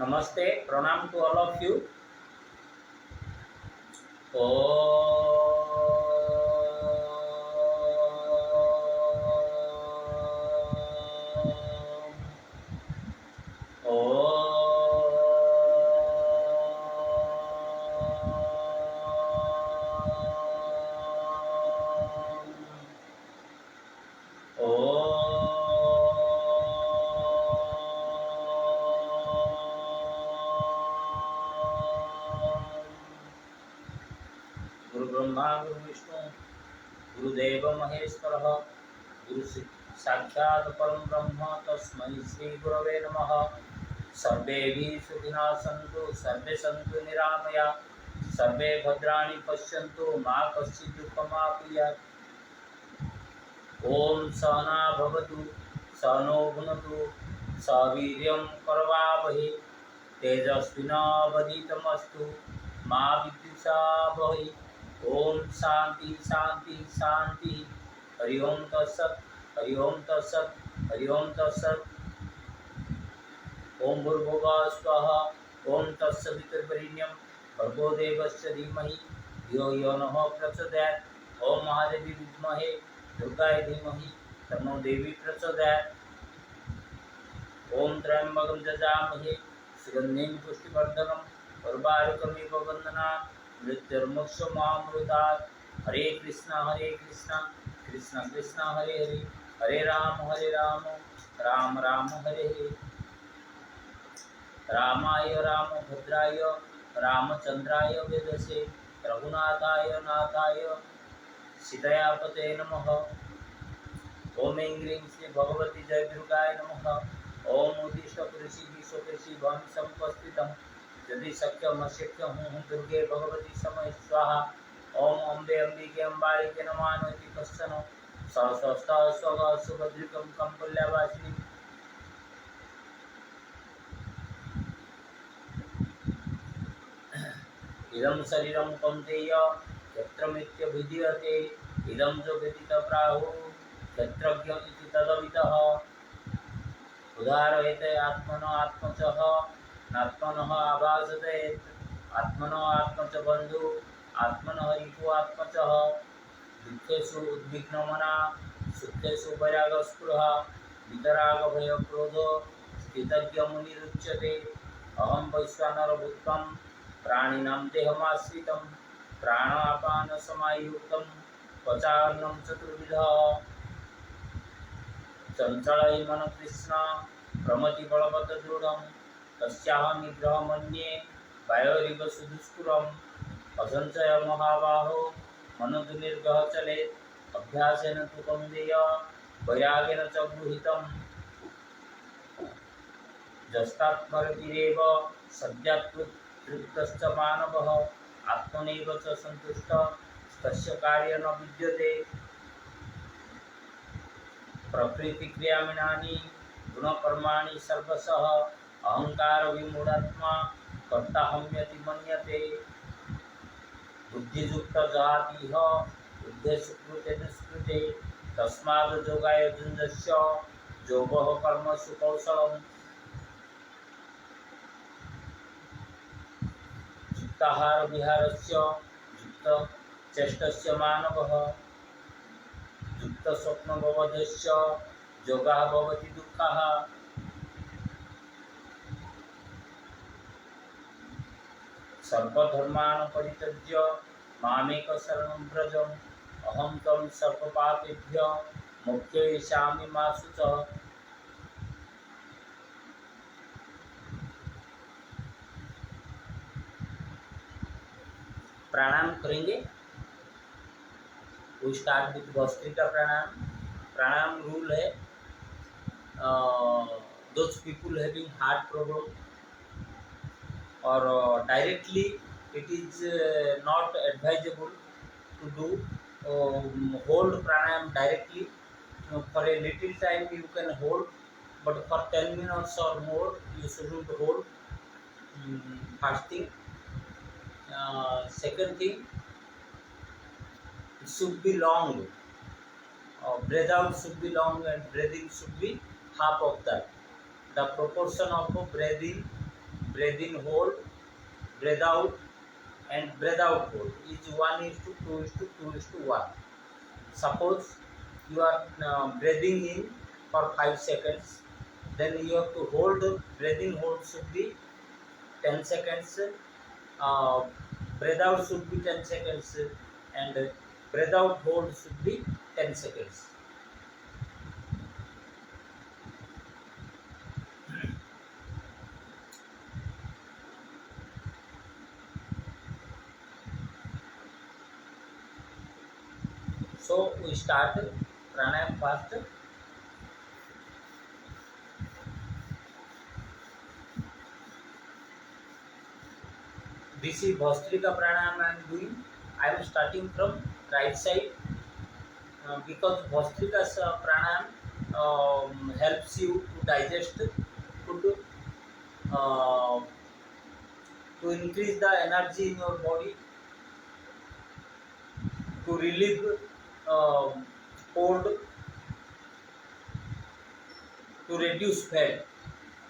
नमस्ते, प्रणाम to all of you. ओ गुरु ब्रह्मा गुरु विष्णु गुरुदेव महेश्वर गुरु साक्षात् परम ब्रह्म तस्मै श्री गुरवे नमः। सर्वे भी सुखिनः सन्तु सर्वे सन्तु निरामया सर्वे भद्राणि पश्यन्तु मा कश्चित् दुःखमाप्नुयात्। ओम सहना भवतु सहनो भुनक्तु सह वीर्यं करवावहै तेजस्विनावधीतमस्तु मा विद्विषावहै। ओम शांति शांति शांति। हरि ओम तत्सत् हरि ओम तत्सत् हरि ओम तत्सत्। ओम भूर्भुवः स्वः ओम तत्सवितुर्वरेण्यं भर्गो देवस्य धीमहि धियो यो नः प्रचोदयात्। ओम महादेवी विद्महे दुर्गाय धीमहि तन्नो देवी प्रचोदयात्। ओम त्र्यंबकं यजामहे सुगन्धिं पुष्टिवर्धनम् उर्वारुकमिव बन्धनात् मृत्युर्मुक्षमामृतात्। हरे कृष्ण कृष्ण कृष्ण हरे हरे हरे राम राम राम हरे हरे। रामाय रामभद्राय रामचंद्राय वेदसे रघुनाथाय नाथाय सीतायापते नमः। ओम ऐं ह्रीं श्री भगवती जय दुर्गाय नमः। ओम उद्दिष्ट पुरुषी स्वपुरुषी भवं समुपस्थितं यदि शक्यम अशक्यं हूँ दुर्गे भगवती समय स्वाहा। ओम अम्बे अम्बिके अम्बालिके नमामि कश्चन सहस्रस्ता स्वग सुभद्रिकं कम्पुल्यवासिनीम्। इदं शरीरं कौन्तेय यत्र मृत्युर्विधीयते इदं जो व्यतीत प्राहुः यत्रज्ञ इति तदविदः। उदाहरयते आत्मनो आत्मचः नात्मनः आभासते आत्मनो आत्मच बन्धु आत्मनः रिपु आत्मचः। दुःखेषु उद्विग्नमना सुखेषु वैरागस्पृहा वितरागभयक्रोधो स्थितज्ञ मुनिरुच्यते। अहं वैश्वानरो भूत्वं प्राणिनां देहमाश्रितं प्राणापानसमायुक्तं पचान्नं चतुर्विधः। चञ्चलै मनकृष्ण प्रमतिबलवद्दृढं तस्याहं निग्रहं मन्ये वायोरिव सुदुष्करम्। असञ्चय महाबाहो मनोदुर्निग्रह चलेत् अभ्यासेन तु कौन्तेय वैराग्येन च गृहीतम्। यस्तात्मरतिरेव सद्यस्तृप्तश्च मानवः आत्मनैव च सन्तुष्टः तस्य कार्यं न विद्यते। प्रकृतिक्रियामीनानि गुणकर्माणि सर्वशः अहंकार विमूढात्मा कर्ताहम्यति मन्यते। बुद्धियुक्त जातिः ऊर्ध्वे सुकृते दुष्कृते तस्माद् योगाय युञ्जस्य योगः कर्मसु कौशलम्। युक्ताहार विहारस्य युक्तचेष्टस्य मानवः युक्तस्वप्नबोधस्य योगः भवति दुःखः। सर्वधर्मान् परित्यज्य मामेकं शरणं व्रज अहं त्वं सर्वपापेभ्यः मोक्षयिष्यामि मा शुचः। प्राणायाम करेंगे। We start with bhastrika pranayama. Pranayama rule है those people having heart problem और directly it is not advisable to do hold pranayam directly. For a little time you can hold, but for 10 minutes or more you shouldn't hold. First thing. Second thing, it should be long. Breath out should be long and breathing should be half of that. The proportion of breathing breathe in, hold, breathe out, and breathe out, hold is 1 is to 2 is to 2 is to 1. Suppose you are breathing in for 5 seconds, then you have to hold, breathing hold should be 10 seconds, uh, breathe out should be 10 seconds, and breathe out hold should be 10 seconds. So we start pranayam first. This is Bhastrika pranayam I am doing. I am starting from right side because Bhastrika's pranayam helps you to digest food, uh, to increase the energy in your body, to relieve cold, to reduce fat.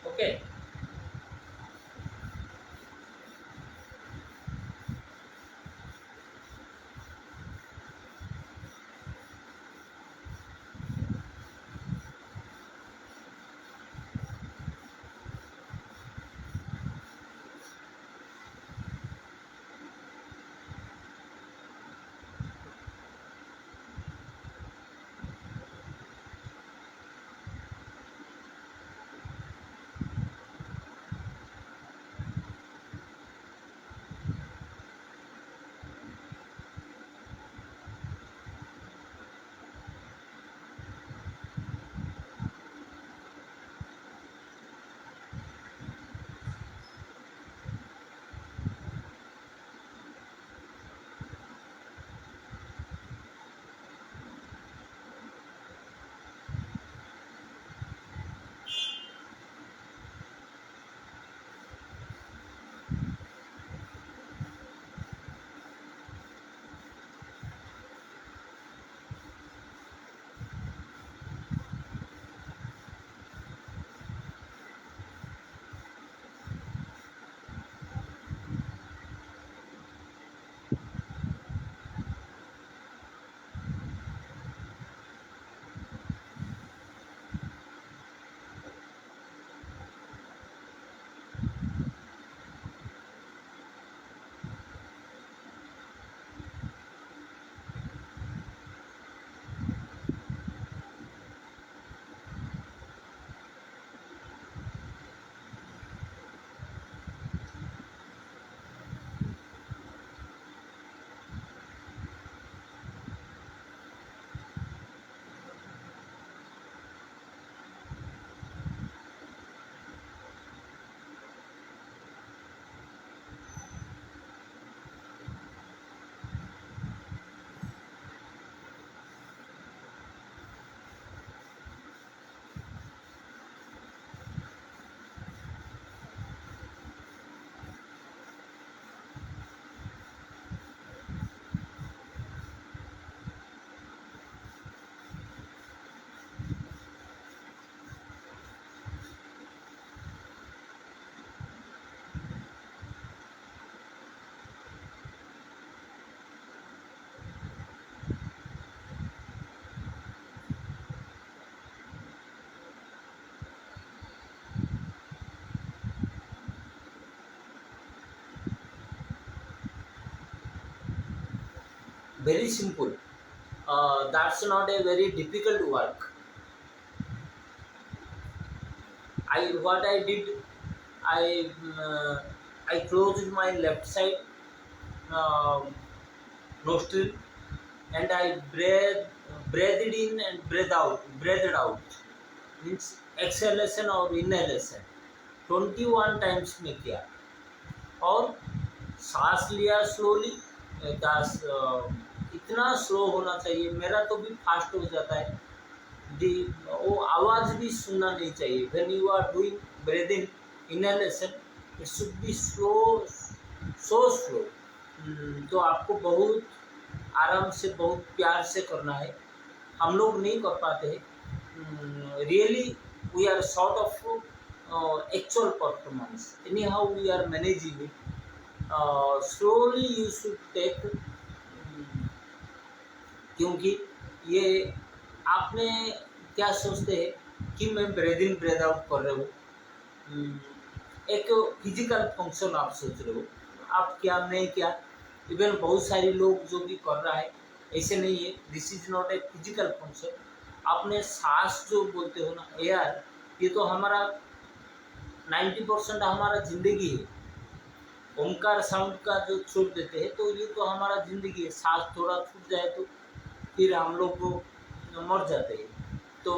Okay. Very simple. That's not a very difficult work. What I did, I I closed my left side um nostril, and I breathed in and breathed out. Means exhalation or inhalation 21 times में किया, और सांस लिया slowly. दास इतना slow होना चाहिए, मेरा तो भी फास्ट हो जाता है। दी वो आवाज़ भी सुनना नहीं चाहिए। When you are doing breathing inhalation, it should be slow, so slow. तो आपको बहुत आराम से, बहुत प्यार से करना है। हम लोग नहीं कर पाते हैं। Really we are short of actual performance. Anyhow, we are managing it. Slowly you should take, क्योंकि ये आपने क्या सोचते हैं कि मैं ब्रेद इन ब्रेद आउट कर रहे हूँ, एक फिजिकल फंक्शन आप सोच रहे हो, आप क्या मैं क्या, इवन बहुत सारे लोग जो भी कर रहा है ऐसे नहीं है, this is not a physical function. आपने सांस जो बोलते हो ना एयर, ये तो हमारा 90% हमारा जिंदगी है। ओमकार साउंड का जो छोड़ देते हैं तो ये तो हमारा जिंदगी है, सांस थोड़ा छूट जाए तो फिर हम लोग को मर जाते हैं। तो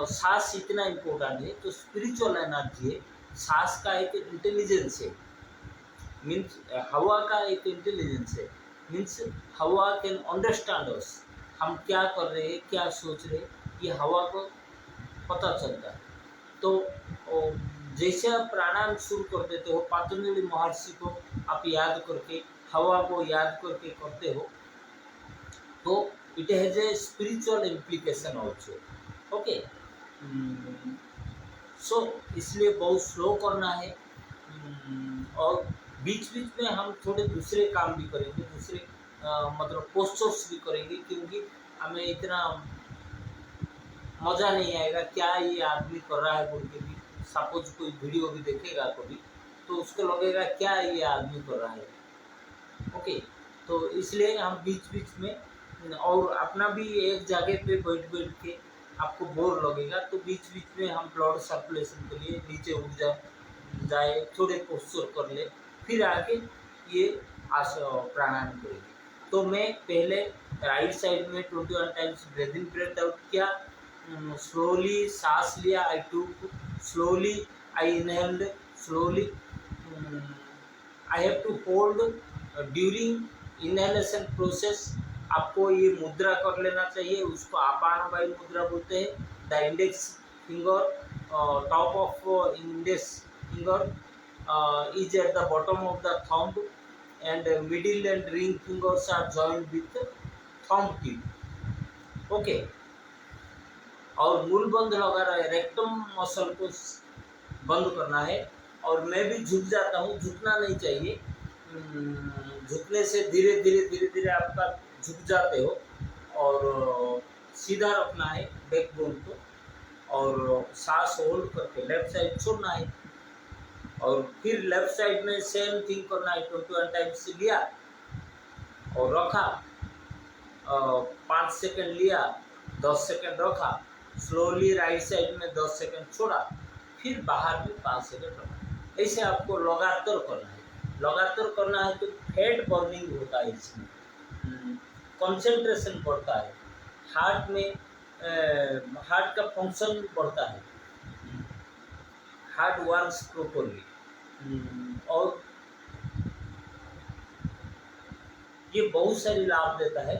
सांस इतना इम्पोर्टेंट है, तो स्पिरिचुअल एनर्जी है, सांस का एक इंटेलिजेंस है, मीन्स हवा का एक इंटेलिजेंस है, मीन्स हवा कैन अंडरस्टैंड अस, हम क्या कर रहे हैं क्या सोच रहे हैं ये हवा को पता चलता है। तो जैसे आप प्राणायाम शुरू कर देते हो, पातंजलि महर्षि को आप याद करके हवा को याद करके करते हो, तो it has a spiritual implication also. Okay, so इसलिए बहुत स्लो करना है। और बीच बीच में हम थोड़े दूसरे काम भी करेंगे, दूसरे मतलब पोस्टर्स भी करेंगे, क्योंकि हमें इतना मज़ा नहीं आएगा क्या ये आदमी कर रहा है बोल के भी। सपोज कोई वीडियो भी देखेगा कभी तो उसको लगेगा क्या ये आदमी कर रहा है। ओके, तो इसलिए हम बीच बीच में, और अपना भी एक जगह पे बैठ बैठ के आपको बोर लगेगा तो बीच बीच में हम ब्लड सर्कुलेशन के लिए नीचे उठ जाए थोड़े पोस्चर कर ले, फिर आके ये प्राणायाम करेंगे। तो मैं पहले राइट साइड में 21 times breath in breath out किया, स्लोली सांस लिया, I took slowly, I inhaled slowly, I have to hold during inhalation process. आपको ये मुद्रा कर लेना चाहिए, उसको आपान वायु मुद्रा बोलते हैं। The index finger, top of index finger is at the bottom of the thumb, and middle and ring fingers are joined with thumb tip. Okay, और मूल बंद लगा रहा है, रेक्टम मसल को बंद करना है। और मैं भी झुक जाता हूँ, झुकना नहीं चाहिए, झुकने से धीरे धीरे धीरे धीरे आपका झुक जाते हो, और सीधा रखना है बैकबोन को, और सांस होल्ड करके लेफ्ट साइड छोड़ना है, और फिर लेफ्ट साइड में सेम थिंग करना है। 21 टाइम्स लिया और रखा, 5 सेकंड लिया, 10 सेकंड रखा, स्लोली राइट साइड में 10 सेकंड छोड़ा, फिर बाहर में 5 सेकंड रखा। ऐसे आपको लगातार करना है, लगातार करना है तो फैट बर्निंग होता है इसमें, कंसंट्रेशन बढ़ता है, हार्ट में हार्ट का फंक्शन बढ़ता है, हार्ट वर्क्स प्रॉपरली, और ये बहुत सारी लाभ देता है।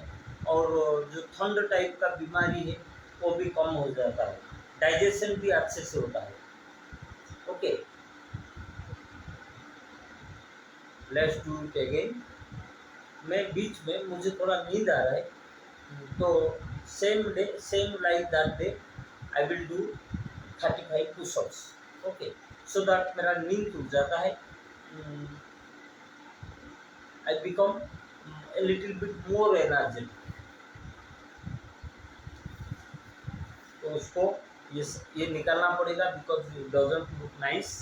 और जो ठंड टाइप का बीमारी है वो भी कम हो जाता है, डाइजेशन भी अच्छे से होता है। Okay, let's do it again. मैं बीच में मुझे थोड़ा नींद आ रहा है, तो same day same like that day I will do 35 pushups. Okay, so that मेरा नींद टूट जाता है, I become a little bit more energetic। तो उसको ये निकालना पड़ेगा, because it doesn't look nice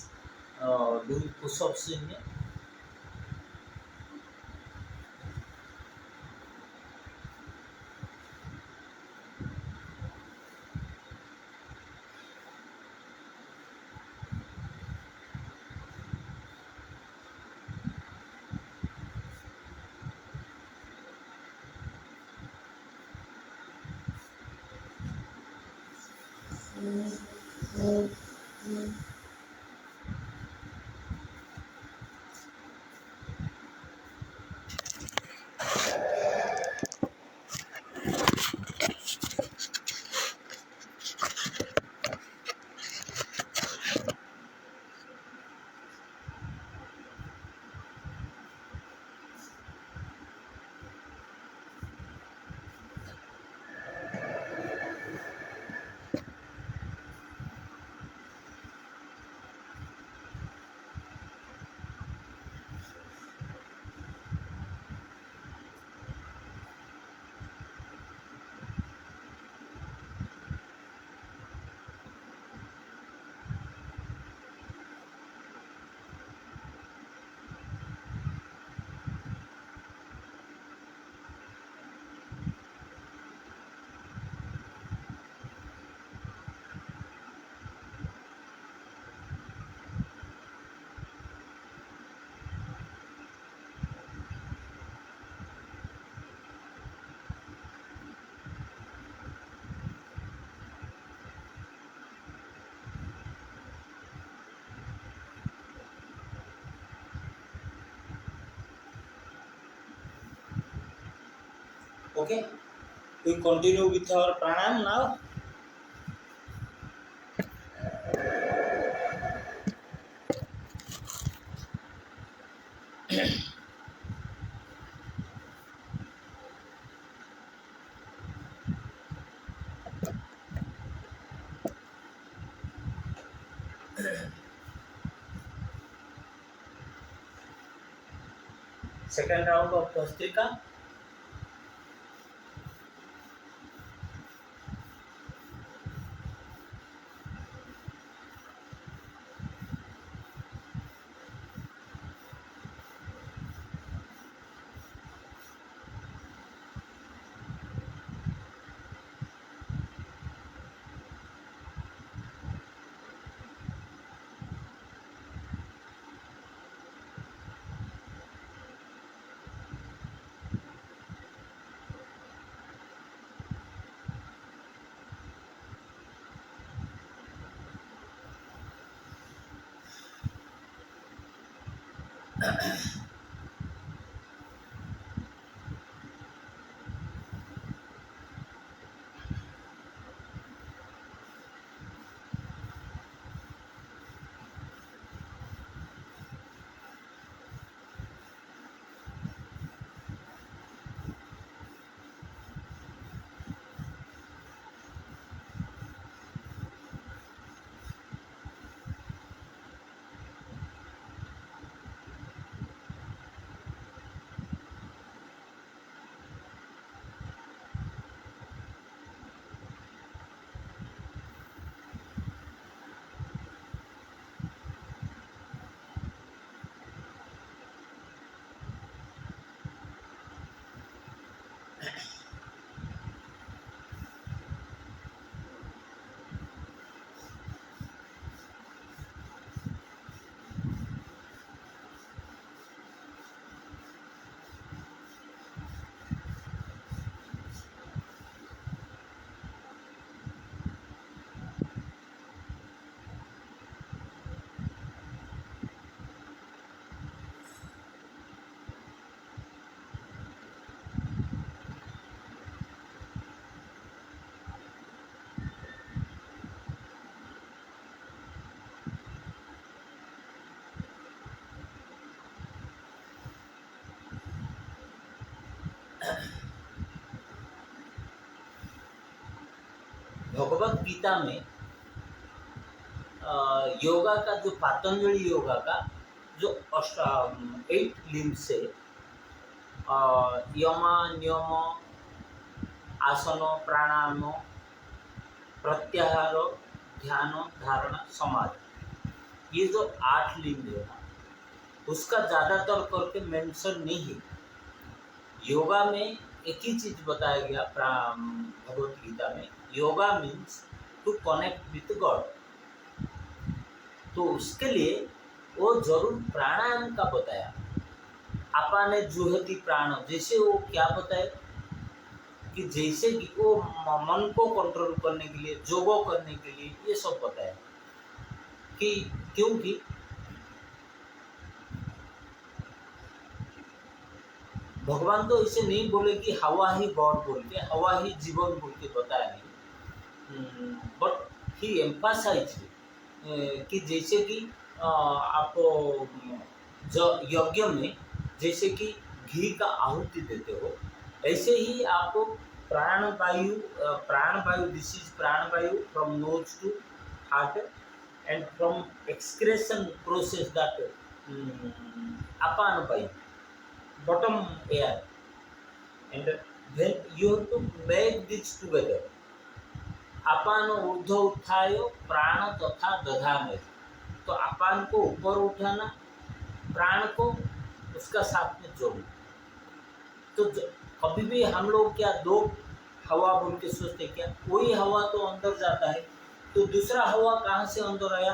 doing pushups in. Okay, we continue with our pranayam now. Second round of Vastrika. भगवत गीता में योगा का जो पातंजलि योगा का जो 8 लिम्स से यम नियम आसन प्राणायाम प्रत्याहार ध्यान धारणा समाधि, ये जो 8 लिम्स है ना, उसका ज़्यादातर करके मेंशन नहीं है। योगा में एक ही चीज बताया गया भगवत गीता में, yoga means to connect with God. तो उसके लिए वो जरूर प्राणायाम का बताया। आपा ने जुहती प्राण, जैसे वो क्या बताए कि जैसे कि वो मन को कंट्रोल करने के लिए, जोगो करने के लिए, ये सब बताया कि क्योंकि भगवान तो इसे नहीं बोले कि हवा ही गॉड बोल के, हवा ही जीवन बोल के बताया नहीं, बट ही एम्फासाइज कि जैसे कि आप यज्ञ में जैसे कि घी का आहुति देते हो, ऐसे ही आप pranavayu, this is pranavayu from nose to heart and from excretion process that apana vayu bottom air, and when you have to make this together, अपान ऊर्ध्व उत्थाय प्राण तथा दधामे, तो अपान को ऊपर उठाना, प्राण को उसका साथ में जोड़ना। तो कभी भी हम लोग क्या दो हवा बोल के सोचते, क्या कोई हवा तो अंदर जाता है तो दूसरा हवा कहाँ से अंदर आया,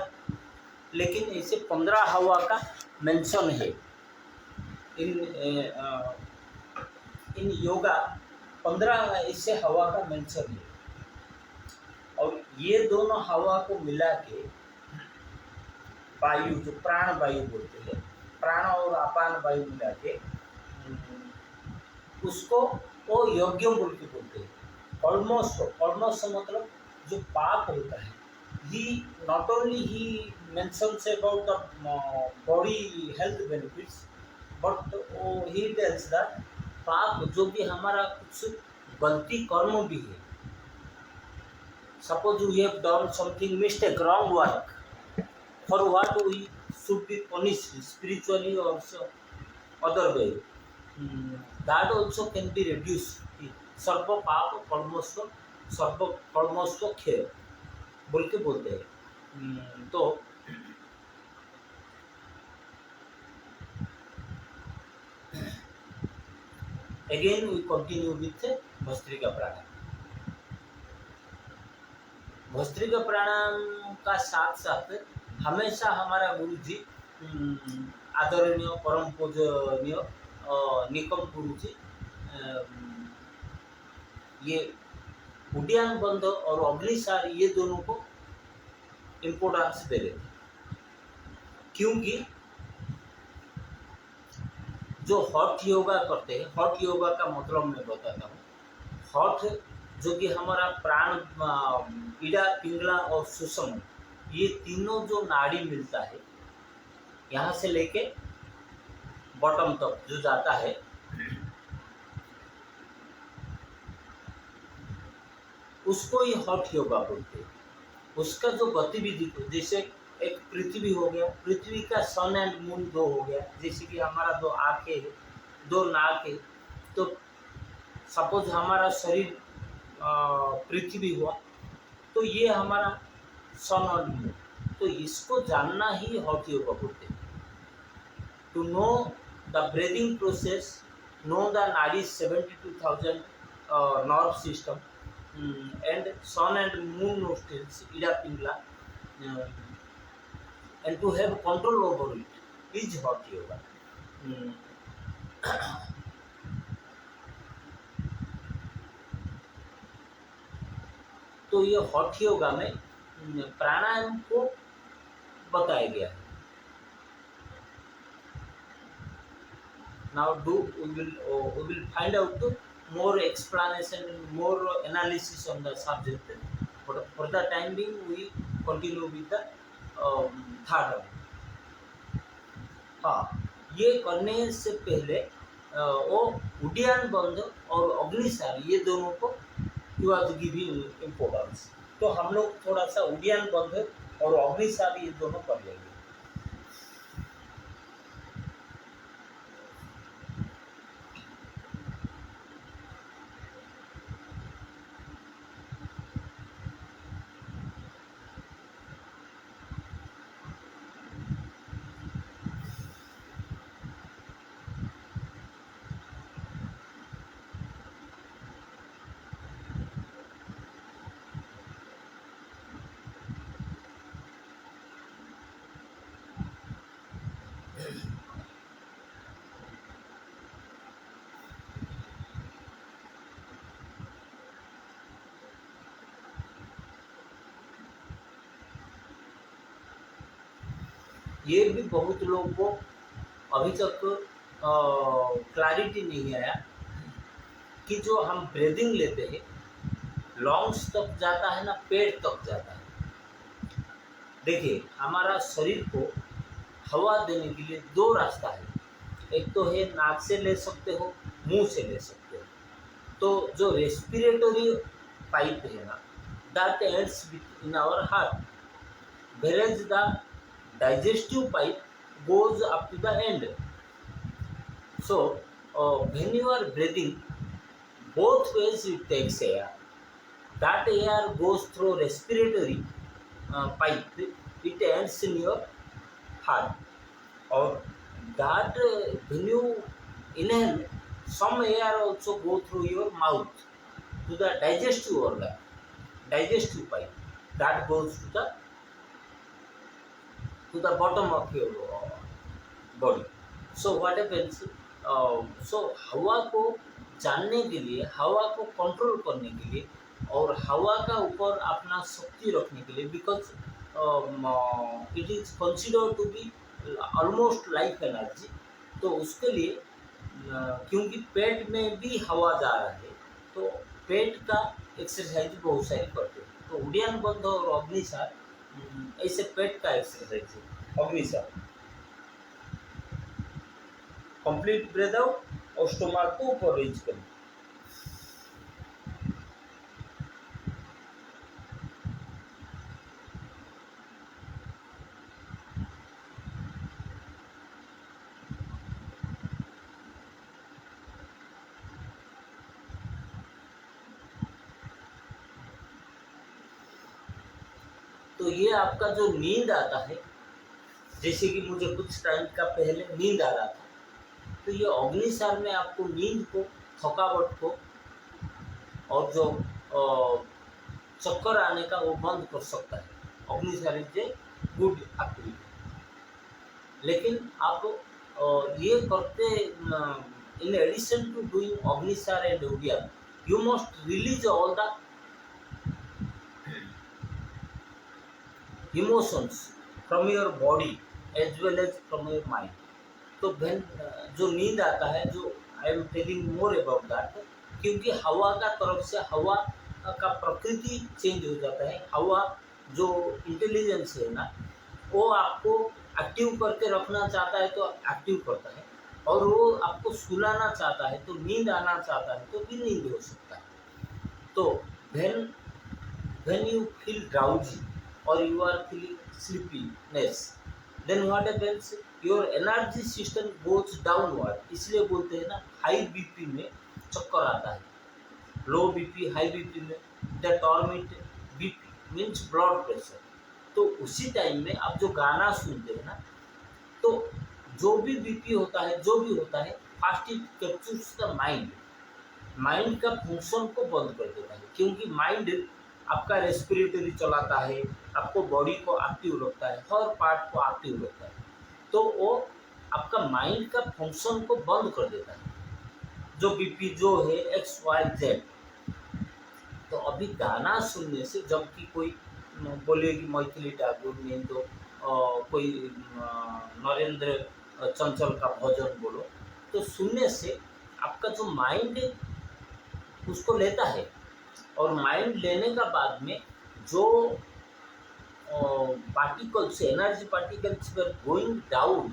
लेकिन ऐसे 15 हवा का मेंशन है इन योगा। 15 ऐसे हवा का मेंशन है, और ये दोनों हवा को मिला के वायु, जो प्राण वायु बोलते हैं, प्राण और अपान वायु मिला के उसको वो यज्ञ बोल के बोलते हैं। ऑलमोस्ट मतलब जो पाप होता है, he not only he mentions about the body health benefits, but he tells that पाप जो भी हमारा कुछ गलती कर्म भी है, suppose we have done something mistake wrong work, for what we should be punished spiritually or so other way, that also can be reduced। सर्व पाप कर्मस्व खेय बोल के बोलते हैं। तो again we continue with bhastrika pranayama. Bhastrika pranayama का साथ साथ हमेशा हमारा गुरु जी आदरणीय परम पूजनीय निकम गुरु जी ये उड्डयन बंध और अग्निसार ये दोनों को इम्पोर्टेंस दे रहे थे, क्योंकि जो हठ योगा करते हैं, हठ योगा का मतलब मैं बताता हूँ। हठ जो कि हमारा प्राण इड़ा पिंगला और सुषम ये तीनों जो नाड़ी मिलता है यहाँ से लेके बॉटम तक जो जाता है, उसको ही हठ योगा बोलते हैं। उसका जो गतिविधि जैसे एक पृथ्वी हो गया, पृथ्वी का सन एंड मून दो हो गया, जैसे कि हमारा दो आंखें है, दो नाक है, तो सपोज हमारा शरीर पृथ्वी हुआ तो ये हमारा सन और मून, तो इसको जानना ही हठ योगा बोलते हैं। To know the breathing process, know the nadi 72,000 nerve system, and sun and moon nostrils, ida pingla, and to have control over it is hot yoga। तो ये हठ योगा में प्राणायाम को बताया गया है। Now we will find out more explanation, more analysis on the subject, but for the time being we continue with the third one। हाँ, ये करने से पहले वो उड्डयन बंध और अग्निसार ये दोनों को you are to give importance. तो हम लोग थोड़ा सा उड्डयन बंध और अग्निसार ये दोनों कर लेंगे। ये भी बहुत लोगों को अभी तक क्लैरिटी नहीं आया कि जो हम ब्रीदिंग लेते हैं लंग्स तक जाता है ना, पेट तक जाता है। देखिए हमारा शरीर को हवा देने के लिए दो रास्ता है, एक तो है नाक से ले सकते हो, मुंह से ले सकते हो। तो जो रेस्पिरेटरी पाइप है ना, that ends in our heart, whereas the digestive pipe goes up to the end। So when you are breathing, both ways it takes air, that air goes through respiratory pipe, it ends in your heart, or that when you inhale, some air also go through your mouth to the digestive organ, digestive pipe, that goes to the bottom of your body। So what happens, so हवा को जानने के लिए, हवा को control करने के लिए और हवा का ऊपर अपना शक्ति रखने के लिए, because it is considered to be almost life energy, तो उसके लिए क्योंकि पेट में भी हवा जा रहा है, तो पेट का एक्सरसाइज बहुत सारी करते हैं। तो उड़ियान बंध और अग्निसार ऐसे पेट का एक्सरसाइज है। अग्निसार कंप्लीट ब्रेथ आउट और स्टोमक को ऊपर रेंज करें। तो ये आपका जो नींद आता है, जैसे कि मुझे कुछ टाइम का पहले नींद आ रहा था, तो ये अग्निसार में आपको नींद को, थकावट को और जो चक्कर आने का वो बंद कर सकता है। Agnisar is a good activity. लेकिन आप ये करते, in addition to doing agnisar and uddiyana, you must release all the emotions from your body as well as from your mind. तो जो नींद आता है, जो I am telling more about that, क्योंकि हवा का तरफ से हवा का प्रकृति चेंज हो जाता है। हवा जो इंटेलिजेंस है ना, वो आपको एक्टिव करके रखना चाहता है तो एक्टिव करता है, और वो आपको सुलाना चाहता है तो नींद आना चाहता है तो भी नींद हो सकता है। तो when you feel drowsy or you are feeling sleepiness, then what happens, your energy system goes downward। इसलिए बोलते हैं ना, हाई बीपी में चक्कर आता है, लो बीपी हाई बीपी में the torment BP means blood pressure. तो उसी टाइम में आप जो गाना सुनते हैं ना, तो जो भी बीपी होता है, जो भी होता है, fast it captures the mind. Mind का फंक्शन को बंद कर देता है, क्योंकि माइंड आपका रेस्पिरेटरी चलाता है, आपको बॉडी को एक्टिव रखता है, हर पार्ट को एक्टिव रखता है। तो वो आपका माइंड का फंक्शन को बंद कर देता है, जो बीपी जो है एक्स वाई जेड। तो अभी गाना सुनने से, जबकि कोई बोले कि मैथिली ठाकुर, नहीं तो कोई नरेंद्र चंचल का भजन बोलो, तो सुनने से आपका जो माइंड उसको लेता है, और माइंड लेने का बाद में जो particles, energy particles were going down,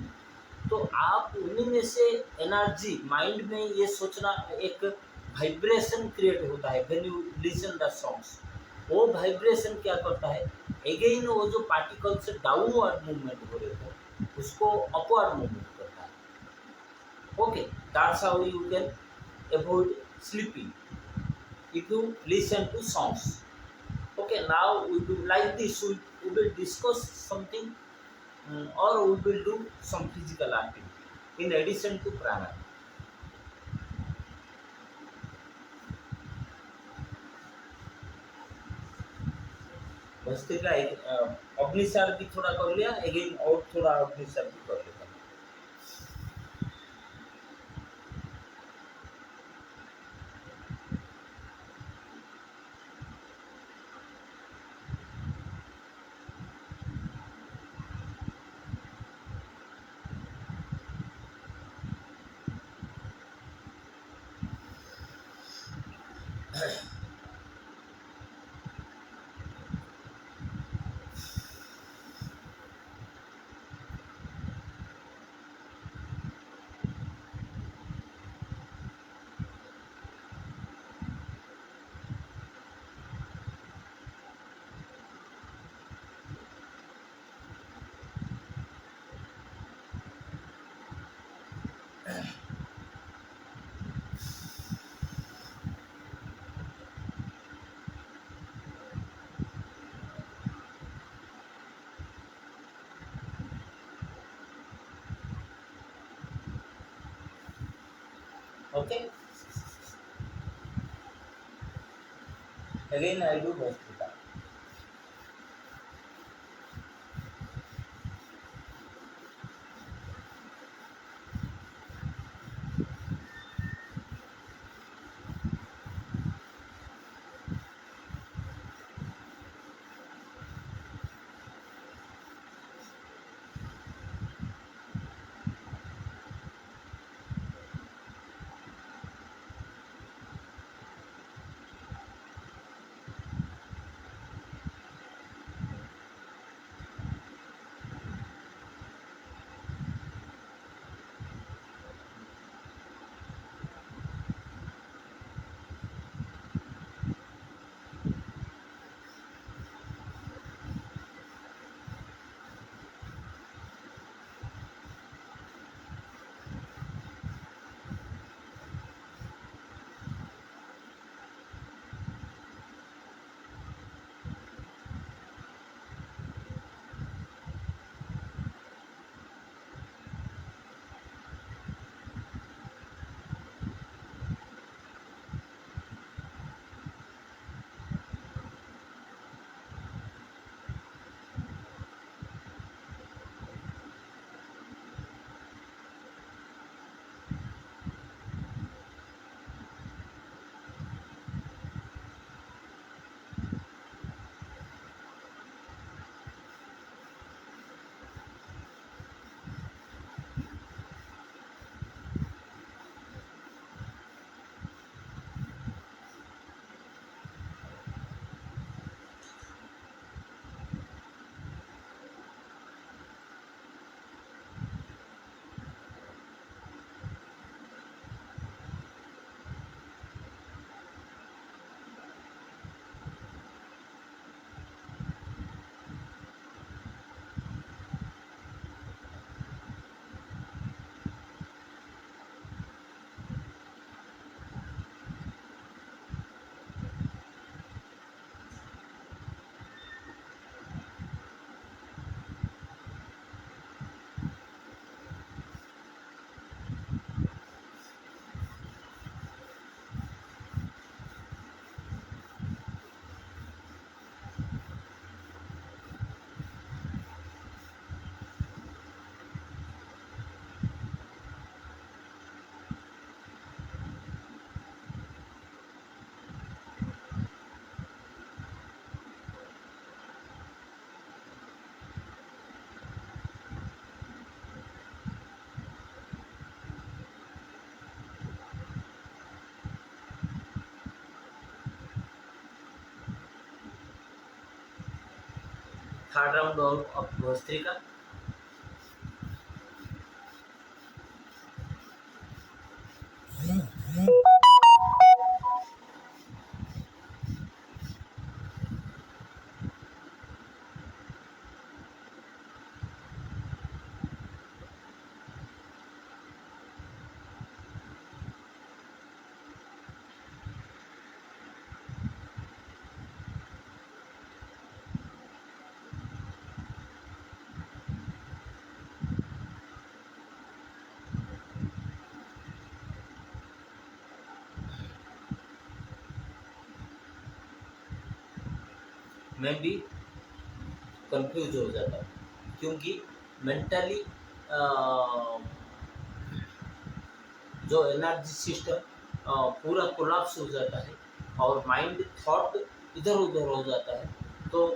तो आप उन्हीं में से एनर्जी, माइंड में ये सोचना, एक वाइब्रेशन क्रिएट होता है when you listen the songs. वो वाइब्रेशन क्या करता है, अगेन वो जो पार्टिकल्स डाउनवर्ड मूवमेंट हो रहे थे उसको अपवर्ड मूवमेंट करता है। Okay, that's how you can avoid sleeping if you listen to songs. Okay, now we do like this, we will discuss something, or we will do some physical activity in addition to pranayama. Bhastrika Agnisar भी थोड़ा कर लिया, again और थोड़ा अग्निसार भी कर लेता हूँ। Okay, again I do bhastrika. Third round of bhastrika. मैं भी कंफ्यूज हो जाता हूँ क्योंकि मेंटली जो एनर्जी सिस्टम पूरा कोलैप्स हो जाता है और माइंड थॉट इधर उधर हो जाता है. तो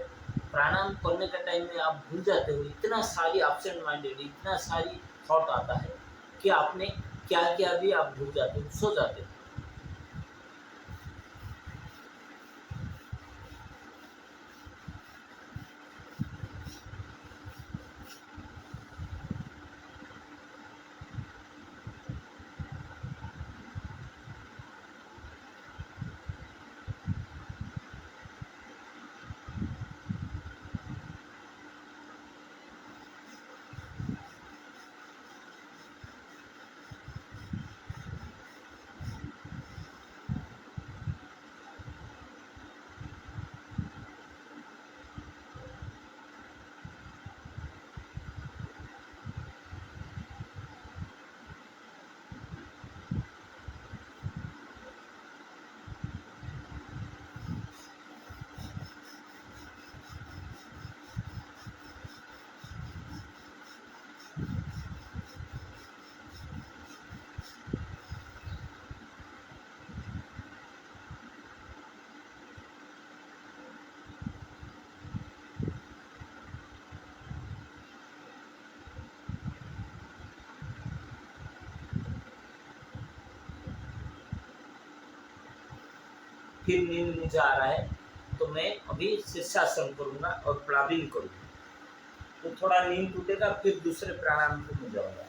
प्राणायाम करने का टाइम में आप भूल जाते हो, इतना सारी एब्सेंट माइंडेड, इतना सारी थॉट आता है कि आपने क्या किया भी आप भूल जाते हो, सो जाते हो. फिर नींद मुझे आ रहा है तो मैं अभी शीर्षासन करूंगा और प्लाविंग करूंगा, तो थोड़ा नींद टूटेगा, फिर दूसरे प्राणायाम को मैं जाऊंगा.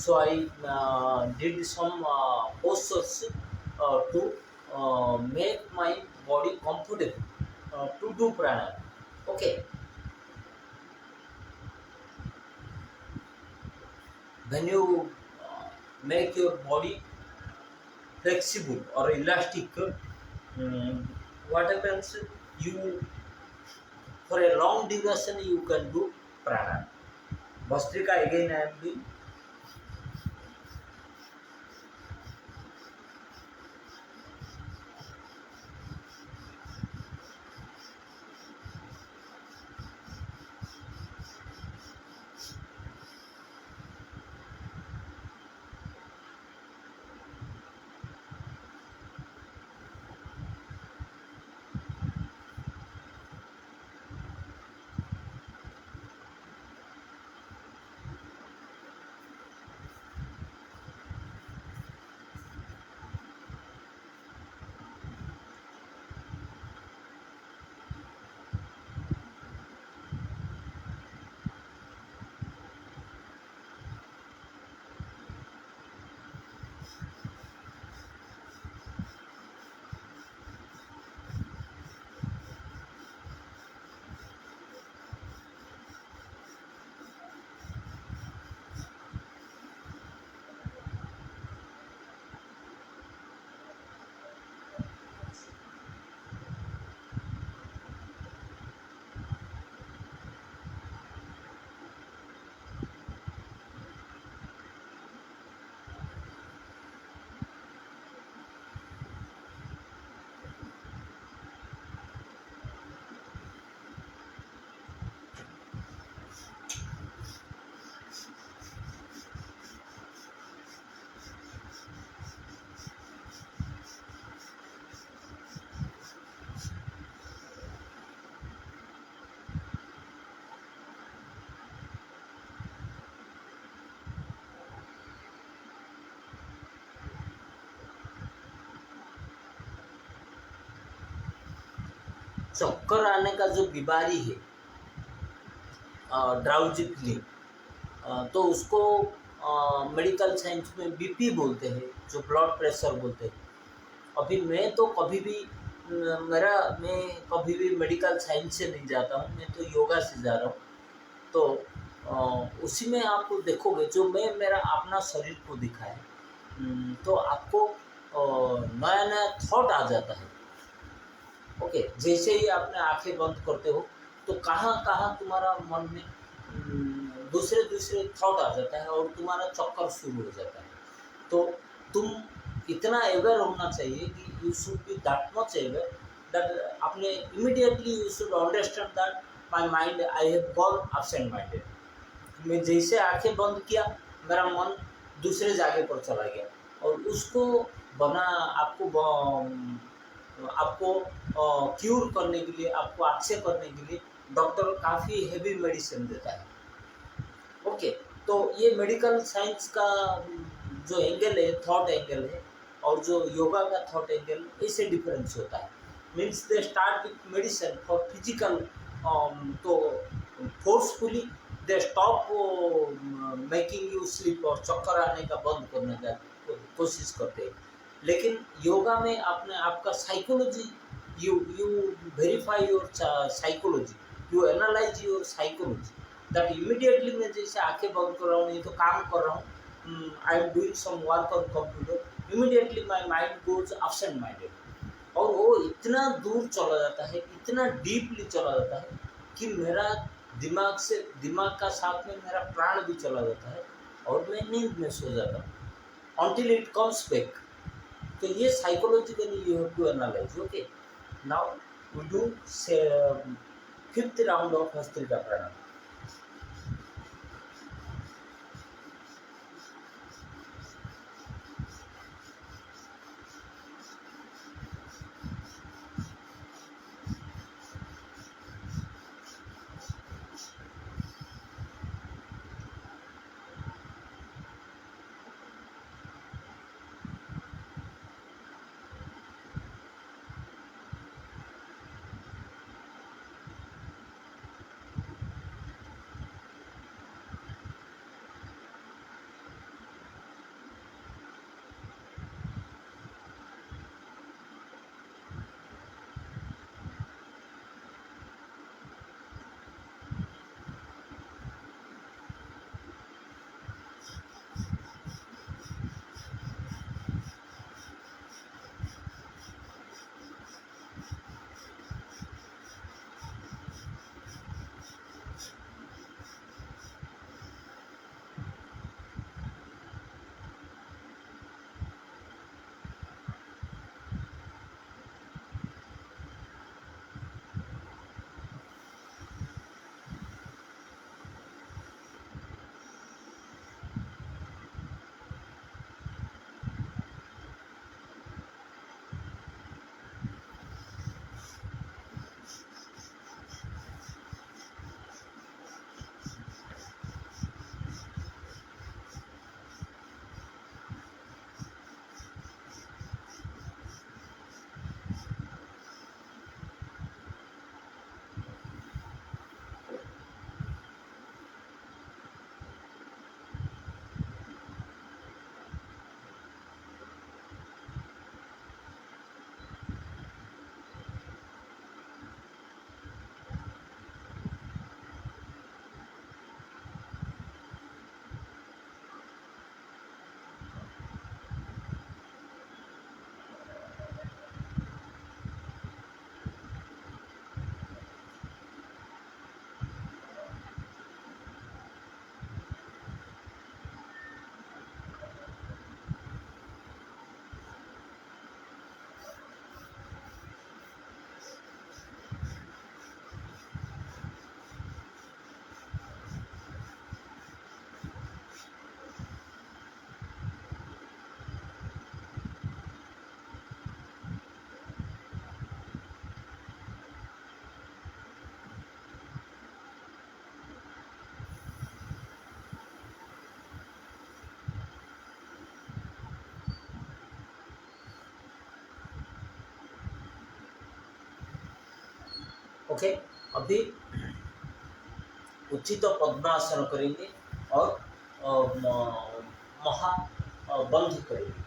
So I did some postures to make my body comfortable to do pranayama. Okay, when you make your body flexible or elastic, um, what happens? You for a long duration you can do pranayama. Vastrika again I am doing. चक्कर आने का जो बीमारी है drowsy feeling, तो उसको medical science में BP बोलते हैं, जो ब्लड प्रेशर बोलते हैं। अभी मैं तो कभी भी मैं कभी भी मेडिकल साइंस से नहीं जाता हूँ, मैं तो योगा से जा रहा हूँ। तो उसी में आप देखोगे जो मैं मेरा अपना शरीर को दिखा है, तो आपको नया नया थॉट आ जाता है। ओके, जैसे ही आपने आंखें बंद करते हो तो कहाँ कहाँ तुम्हारा मन में दूसरे दूसरे थॉट आ जाता है और तुम्हारा चक्कर शुरू हो जाता है। तो तुम इतना अवेयर होना चाहिए कि you should be that much aware that आपने immediately you should understand that my mind I have gone absent minded. मैं जैसे आंखें बंद किया मेरा मन दूसरे जगह पर चला गया, और उसको बना आपको क्यूर करने के लिए, आपको अच्छे करने के लिए डॉक्टर काफ़ी हेवी मेडिसिन देता है। ओके, तो ये मेडिकल साइंस का जो एंगल है, थॉट एंगल है, और जो योगा का थॉट एंगल, इससे डिफरेंस होता है। Means they start with medicine for physical, तो forcefully they stop making you sleep और चक्कर आने का बंद करने का कोशिश करते हैं। लेकिन योगा में आपने आपका psychology, you you verify your psychology, you analyse your psychology, that immediately मैं जैसे आंखें बंद कर रहा हूँ, ये तो काम कर रहा हूँ, I am doing some work on computer, immediately my mind goes absent minded, और वो इतना दूर चला जाता है, इतना डीपली चला जाता है कि मेरा दिमाग का साथ में मेरा प्राण भी चला जाता है और मैं नींद में सो जाता हूँ until it comes back। तो ये psychologically you have to analyse. Okay, now we do say fifth round of bhastrika pranayama. Okay, अभी उचित पद्मासन करेंगे और महा बंध करेंगे।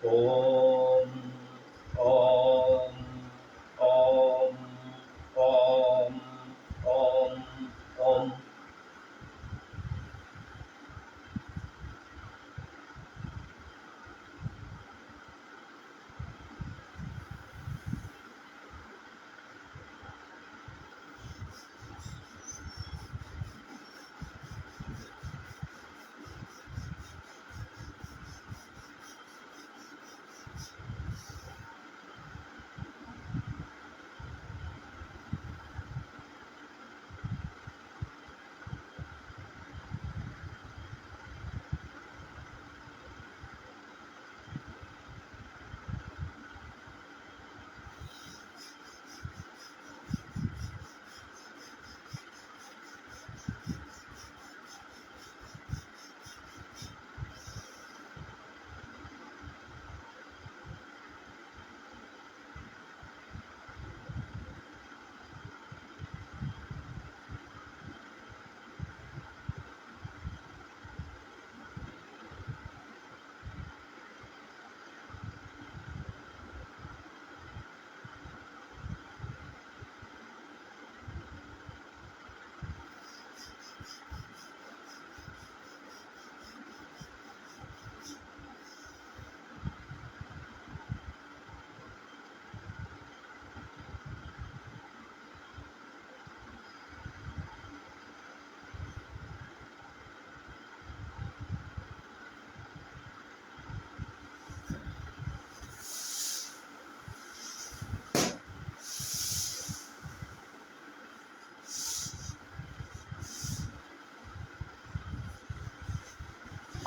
ओम ओम ओम ओम ओम ओम।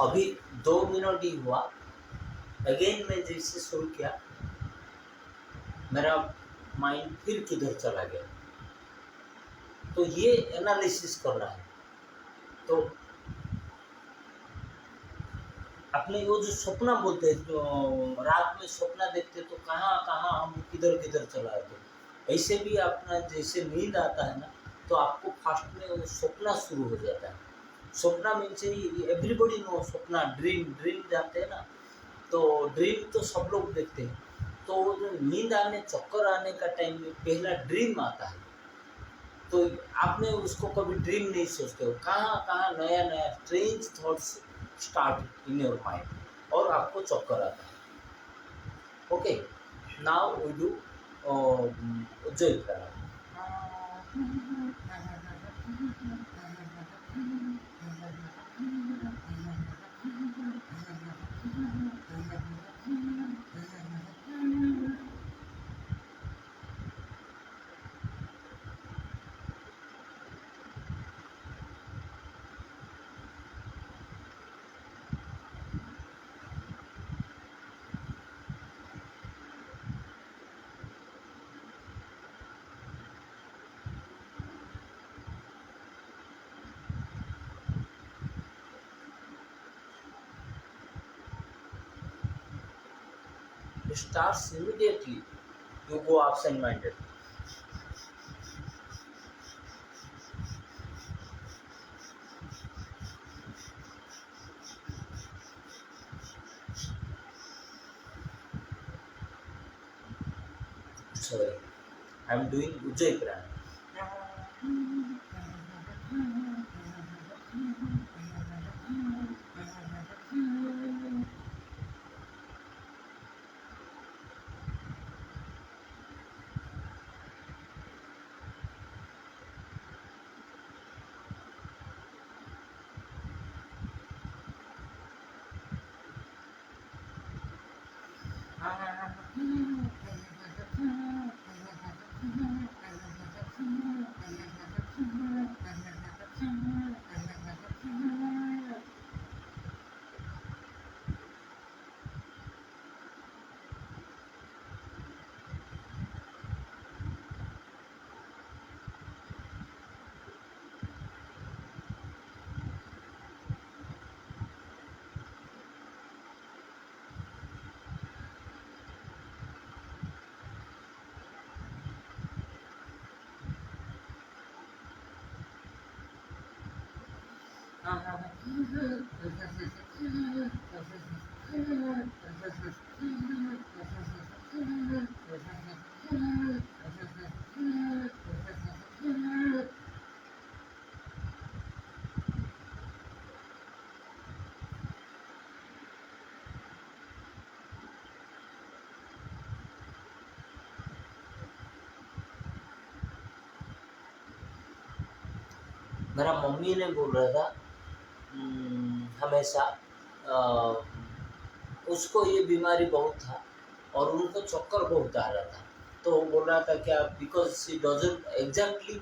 अभी 2 मिनट ही हुआ, अगेन मैं जैसे शुरू किया मेरा माइंड फिर किधर चला गया। तो ये एनालिसिस करना है। तो अपने वो जो सपना बोलते हैं, जो रात में सपना देखते तो कहाँ कहाँ हम किधर किधर चला जाते, ऐसे भी अपना जैसे नींद आता है ना, तो आपको फास्ट में वो सपना शुरू हो जाता है। सपना मीन्स एवरीबॉडी नो सपना, ड्रीम जानते हैं ना, तो ड्रीम तो सब लोग देखते हैं। तो वो जो नींद आने चक्कर आने का टाइम में पहला ड्रीम आता है, तो आपने उसको कभी ड्रीम नहीं सोचते हो, कहाँ कहाँ नया नया strange thoughts start in your mind और आपको चक्कर आता है। Okay, now we do Ujjain pranayama. Starts immediately you go absent minded. Sorry, I am doing Ujjayi Pranayam. मेरा मम्मी ने बोल रहा था हमेशा उसको ये बीमारी बहुत था और उनको चक्कर बहुत आ रहा था। तो वो बोल रहा था क्या बिकॉज शी डजंट एग्जैक्टली,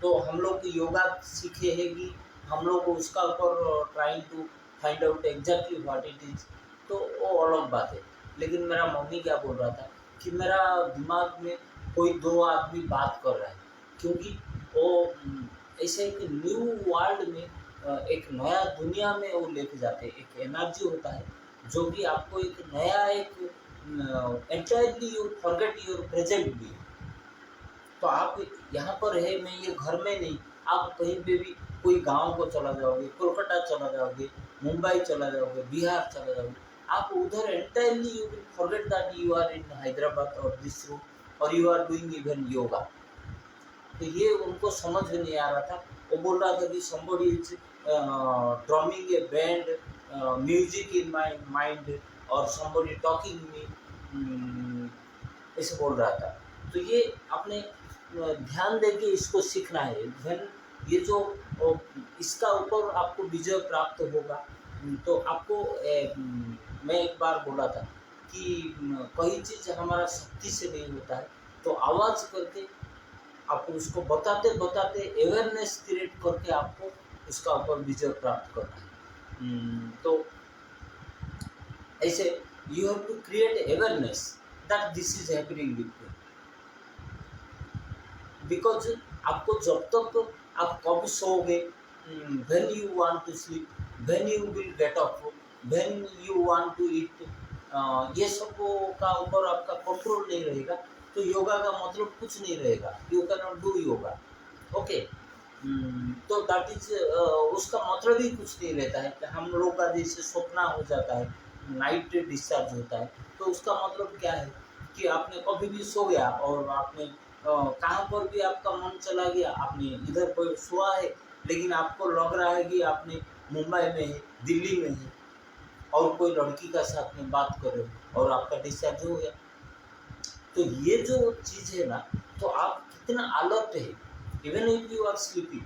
तो हम लोग योगा सीखे है कि हम लोग उसका ऊपर trying to find out exactly what it is, तो वो अलग बात है। लेकिन मेरा मम्मी क्या बोल रहा था कि मेरा दिमाग में कोई दो आदमी बात कर रहा है, क्योंकि वो ऐसे एक न्यू वर्ल्ड में, एक नया दुनिया में वो लेके जाते हैं। एक एनर्जी होता है जो कि आपको एक नया एक entirely you forget your present भी। तो आप यहाँ पर है, मैं ये घर में नहीं, आप कहीं पे भी कोई गांव को चला जाओगे, कोलकाता चला जाओगे, मुंबई चला जाओगे, बिहार चला जाओगे, आप उधर entirely you will forget that you are in Hyderabad और दिस रूम और you are doing even yoga. तो ये उनको समझ में नहीं आ रहा था। वो बोल रहा था कि somebody is drumming a band music in my mind और somebody talking me, ऐसे बोल रहा था। तो ये अपने ध्यान देके इसको सीखना है। ध्यान, ये जो इसका ऊपर आपको विजय प्राप्त होगा। तो आपको मैं एक बार बोला था कि कोई चीज़ हमारा शक्ति से नहीं होता है, तो आवाज़ करके आपको उसको बताते बताते अवेयरनेस क्रिएट करके आपको उसका ऊपर विजय प्राप्त करना है। तो ऐसे you have to create awareness that this is happening with you, because आपको जब तक आप कब सोओगे, when you want to sleep, when you will get up, when you want to eat, ये सब का ऊपर आपका कंट्रोल नहीं रहेगा, तो योगा का मतलब कुछ नहीं रहेगा। You can not do yoga. Okay. तो दैट इज, उसका मतलब ही कुछ नहीं रहता है कि हम लोग का जैसे सपना हो जाता है, नाइट डिस्चार्ज होता है, तो उसका मतलब क्या है कि आपने कभी भी सो गया और आपने कहाँ पर भी आपका मन चला गया, आपने इधर कोई सोआ है लेकिन आपको लग रहा है कि आपने मुंबई में है, दिल्ली में है और कोई लड़की का साथ में बात कर रहे हो और आपका डिस्चार्ज हो गया। तो ये जो चीज़ है ना, तो आप कितना अलर्ट है even if you are sleeping.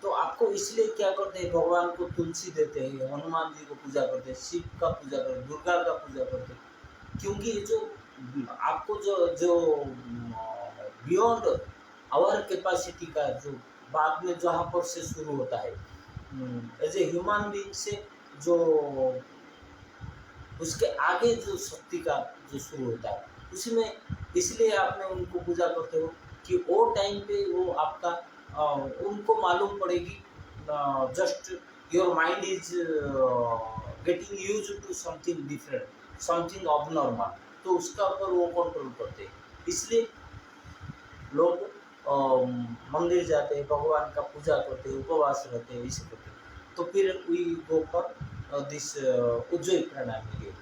तो आपको इसलिए क्या करते हैं, भगवान को तुलसी देते हैं, हनुमान जी को पूजा करते हैं, शिव का पूजा करते हैं, दुर्गा का पूजा करते हैं, क्योंकि ये जो आपको जो जो बियॉन्ड आवर कैपेसिटी का जो बाद में जहाँ पर से शुरू होता है, एज ए ह्यूमन बीइंग से जो उसके आगे जो शक्ति का जो शुरू होता है, उसमें इसलिए आपने उनको पूजा करते हो कि वो टाइम पे वो आपका उनको मालूम पड़ेगी, just your mind is getting use to something different, something of normal, तो उसका ऊपर वो कंट्रोल करते हैं। इसलिए लोग मंदिर जाते हैं, भगवान का पूजा करते हैं, उपवास रहते हैं, इसे करते हैं। तो फिर वी गो फॉर दिस उज्जवल प्राणायाम के।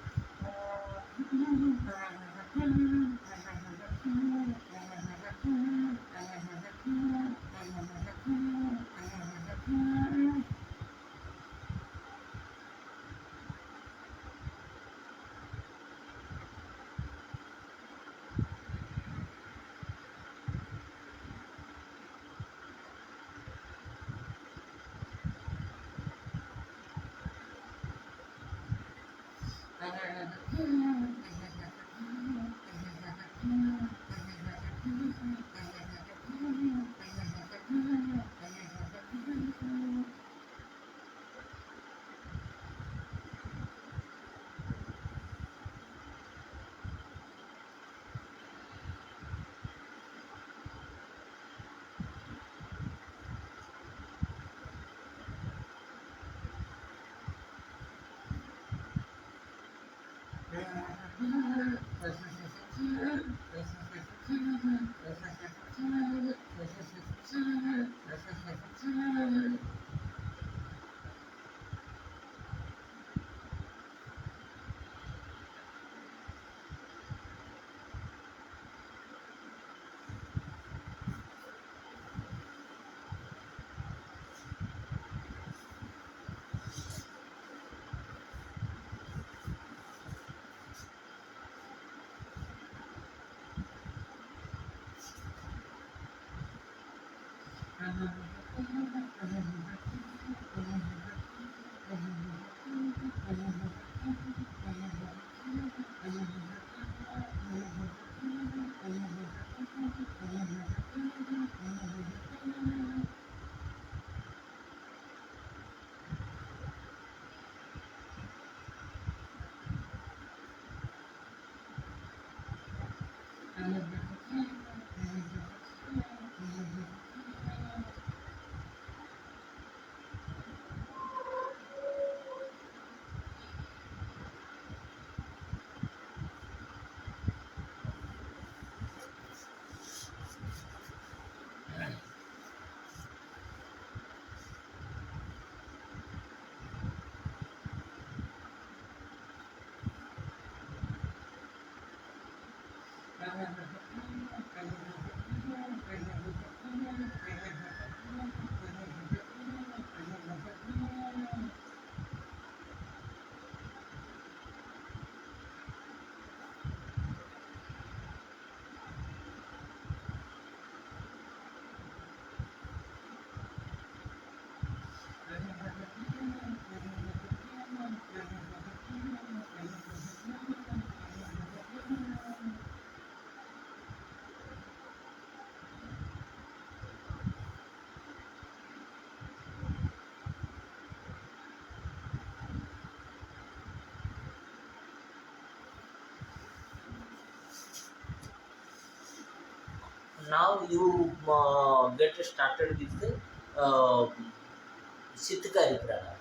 Now you get started with the Sitkari pranayama.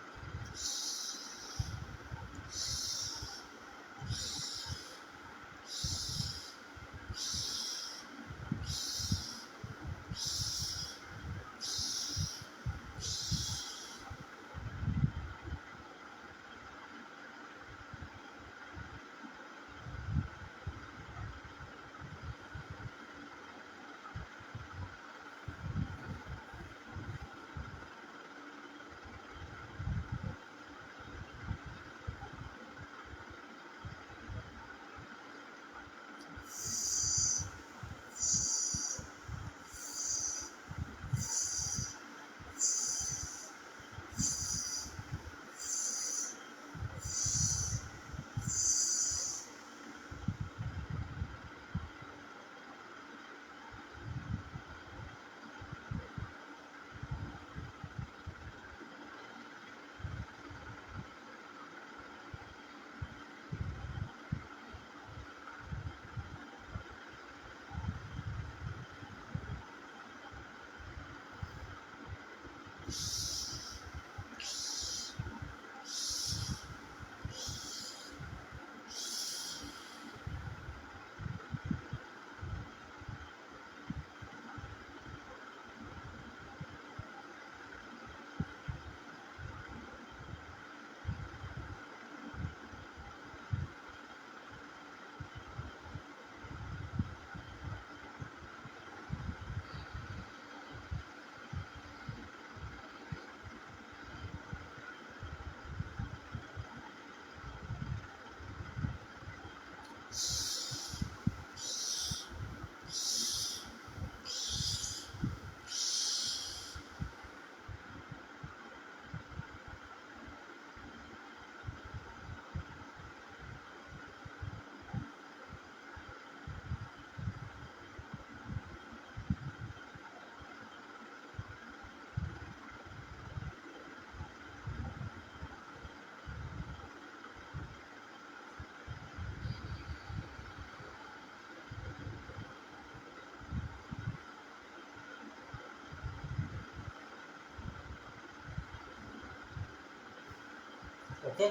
Okay,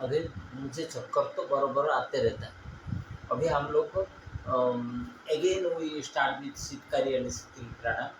अभी मुझे चक्कर तो बरोबर आते रहता है। अभी हम लोग again we start with sheetkari and sheetal pranayama.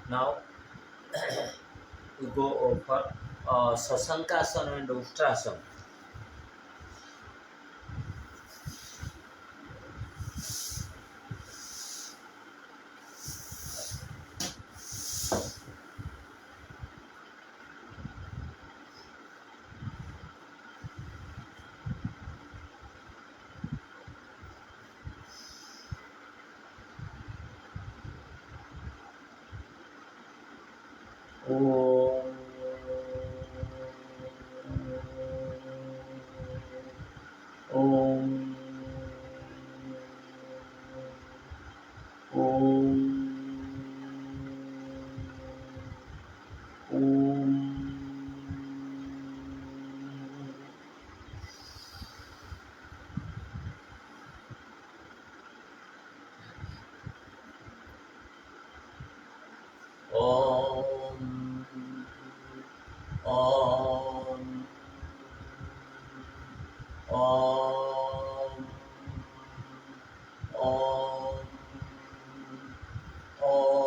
Now we go over Sasankasana and Uttrasana. Om Om Om Om Om Om Om Om Om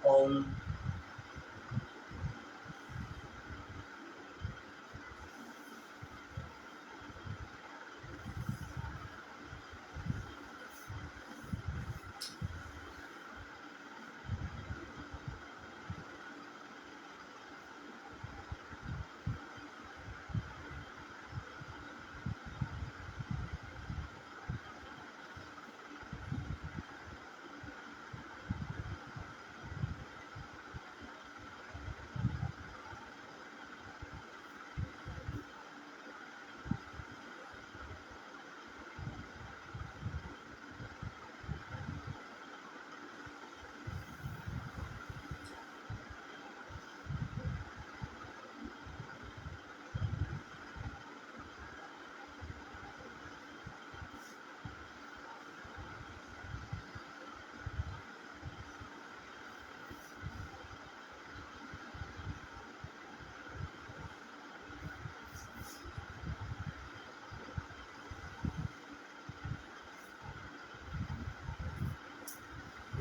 Om.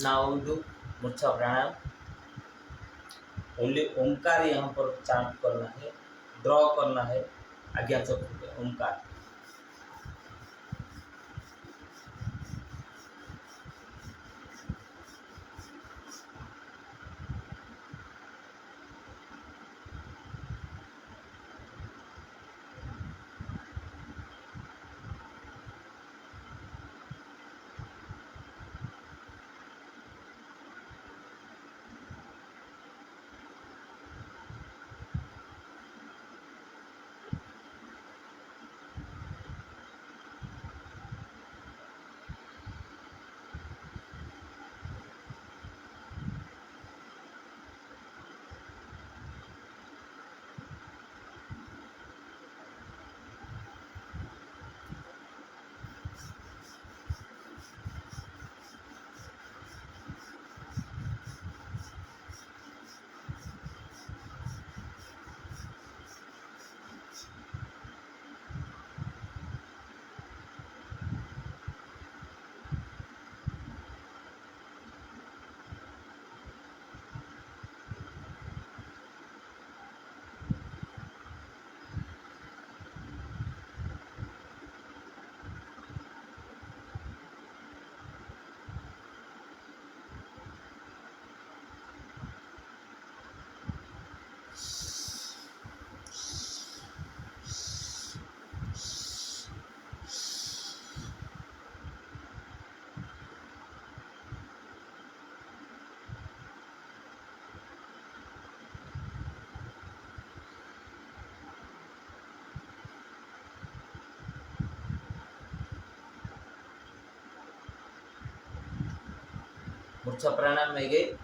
Now we do मूर्छा प्राणायाम. ओनली ओंकार यहाँ पर चांट करना है, ड्रॉ करना है आज्ञा चक्र पे ओंकार. मूर्छा प्राणायाम में गए.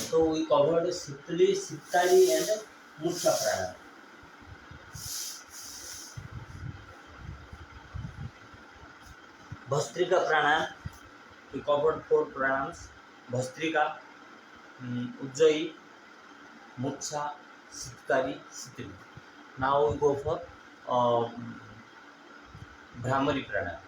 So we covered Sitali, Sittari and Mucha Pranayam. Bhastrika Pranayam, we covered 4 pranayams: Bhastrika, Ujjayi, Mucha, Sitkari, Sitali. Now we go for Brahmari Pranayam.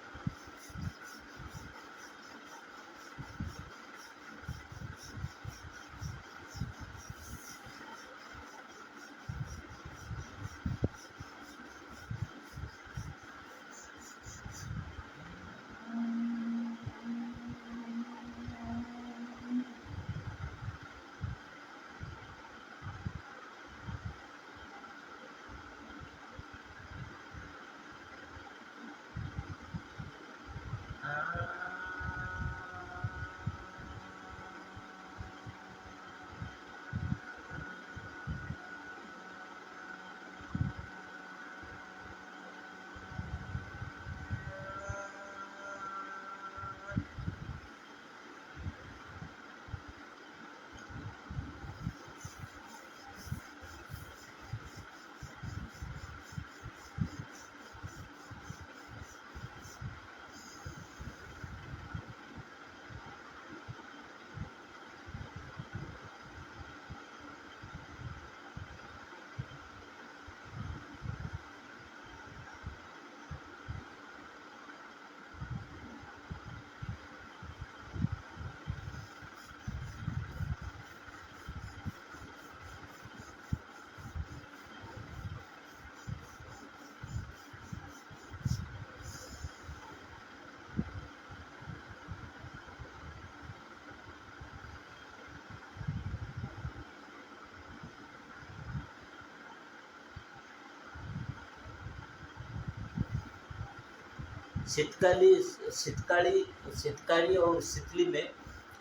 शीतकाली शीतकाली Sheetkari और शीतली में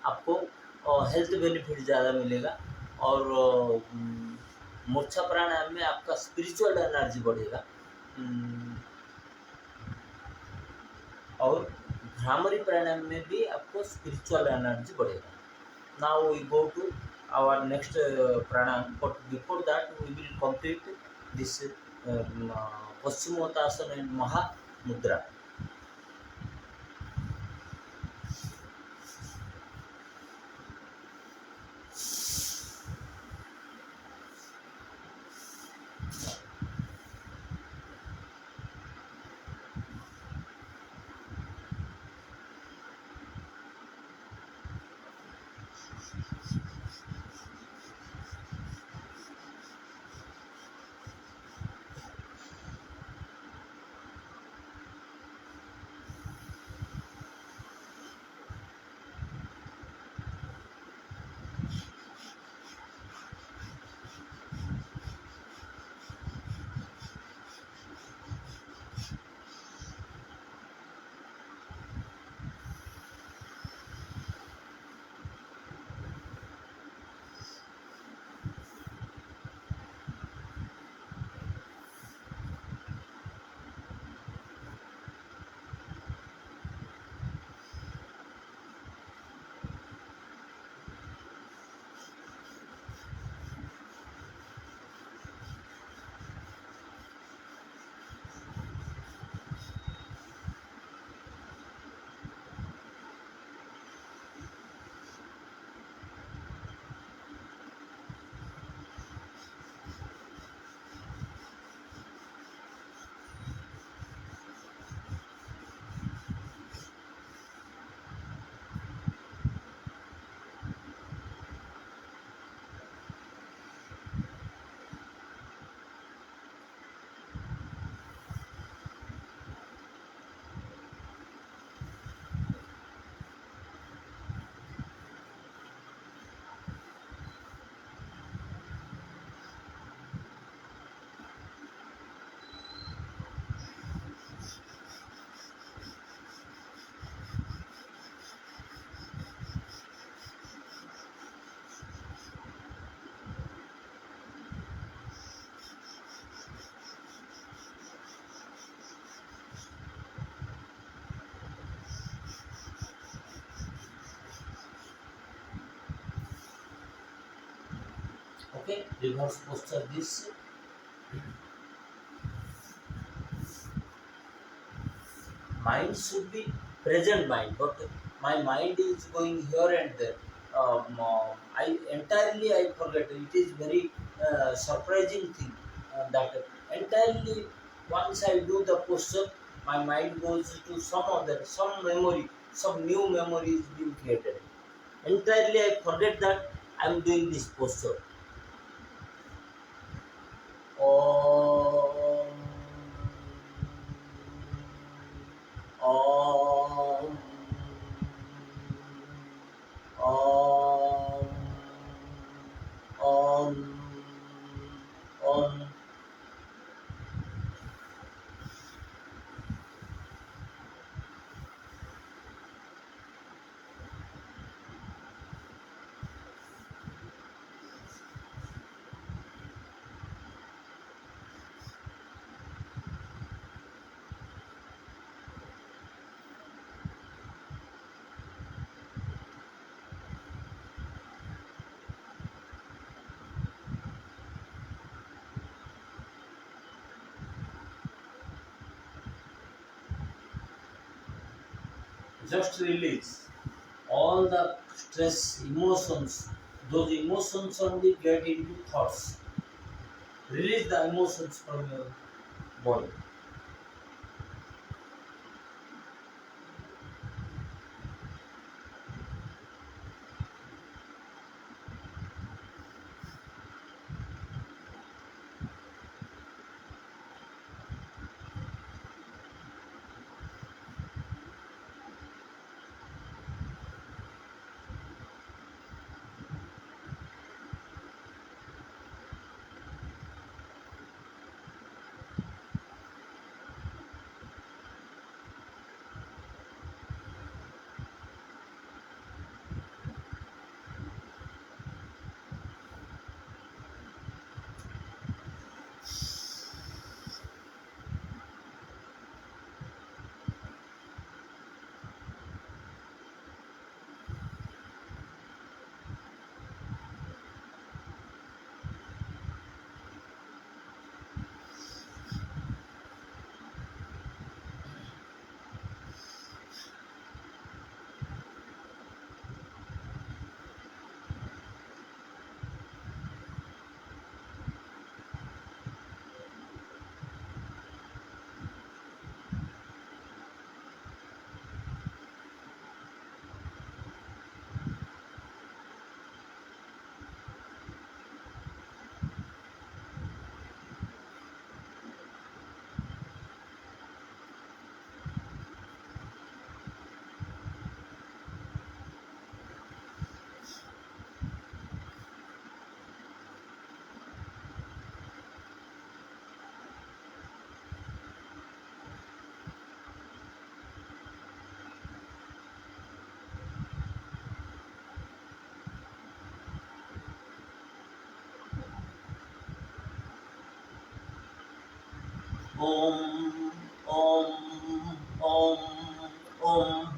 आपको हेल्थ बेनिफिट ज़्यादा मिलेगा और मूर्छा प्राणायाम में आपका स्पिरिचुअल एनर्जी बढ़ेगा और भ्रामरी प्राणायाम में भी आपको स्पिरिचुअल एनर्जी बढ़ेगा. Now we go to our next pranayama, but before that we will complete this paschimottanasana and mahamudra. Okay, reverse posture this. Mind should be present mind, but my mind is going here and there. I forget. It is very surprising thing that entirely once I do the posture, my mind goes to some memory, some new memory is being created. Entirely I forget that I am doing this posture. Om, Om, Om, Om, Om. Just release all the stress, emotions. Those emotions only get into thoughts. Release the emotions from your body. Om, Om, Om, Om.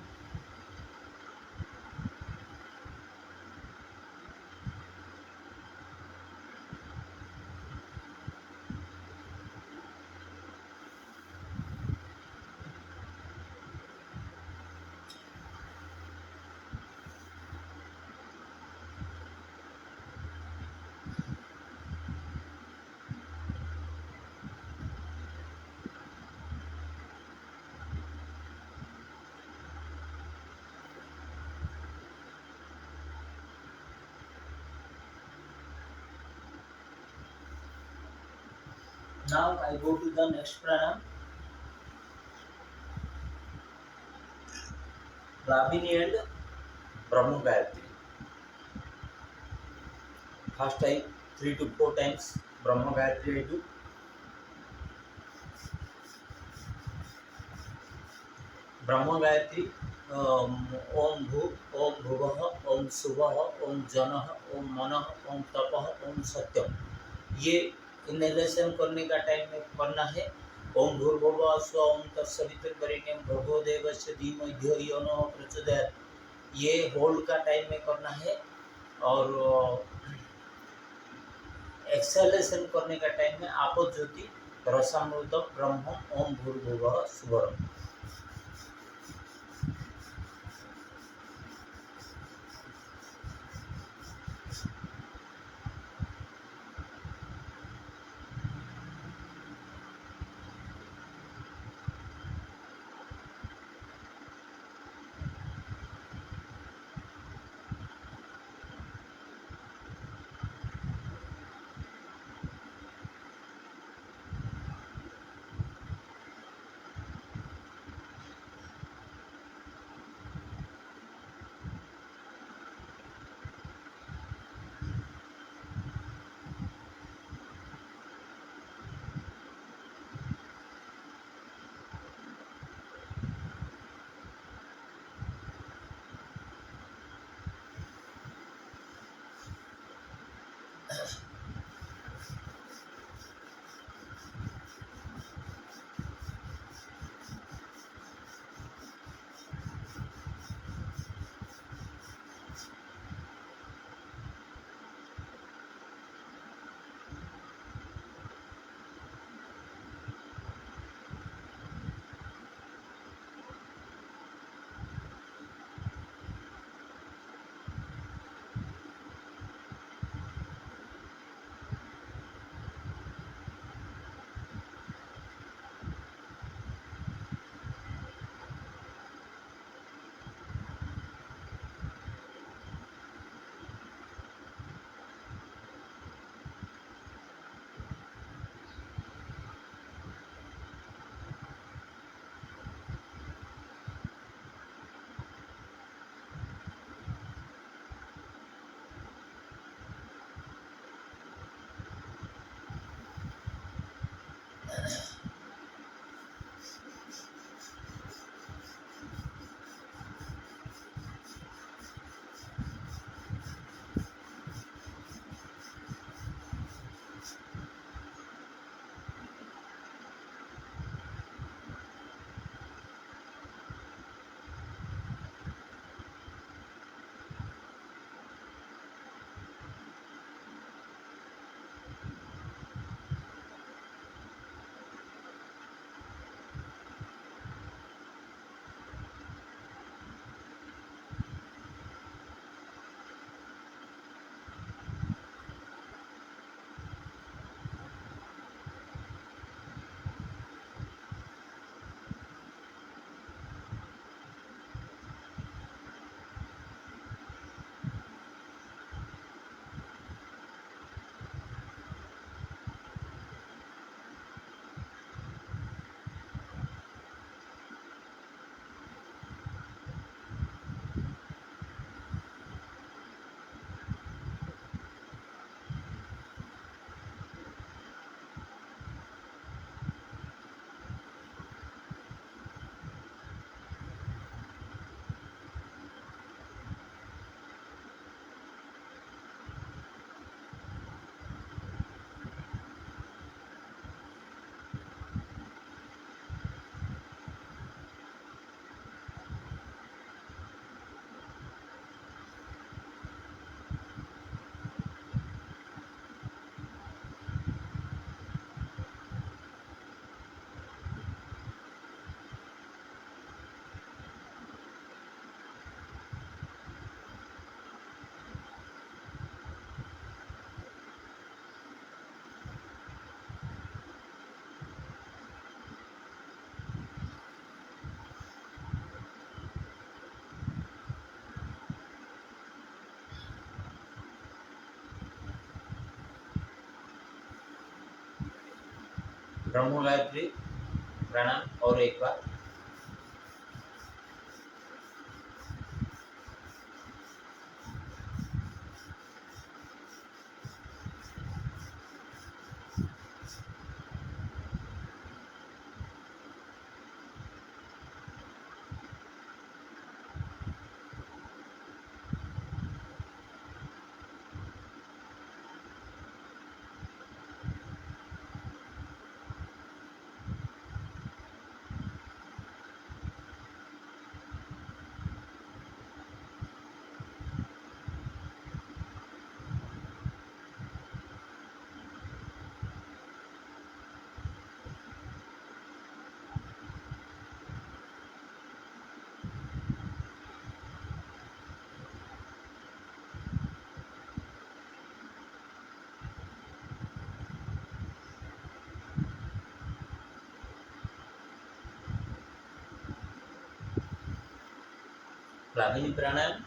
Now I go to the next pranayam, Brahmini and Brahma Gayatri. First time 3 to 4 times Brahma Gayatri I do. Brahma Gayatri, Om Bhu, Om Bhuvah, Om Subah, Om Janah, Om Manah, Om Tapah, Om Satyam. ये inhalation करने का time में करना है। ओम भूर्भुवः स्वः ओम तत्सवितुर्वरेण्यं भर्गो देवस्य धीमहि धियो यो नः प्रचोदयात्। ये होल्ड का टाइम में करना है। और एक्सेलेशन करने का टाइम में आपो ज्योति रसामृत ब्रह्म ओम भूर्भुवः सुवरम। ब्रह्म गायत्री प्राणायाम और एक बार। Flamini pranayam.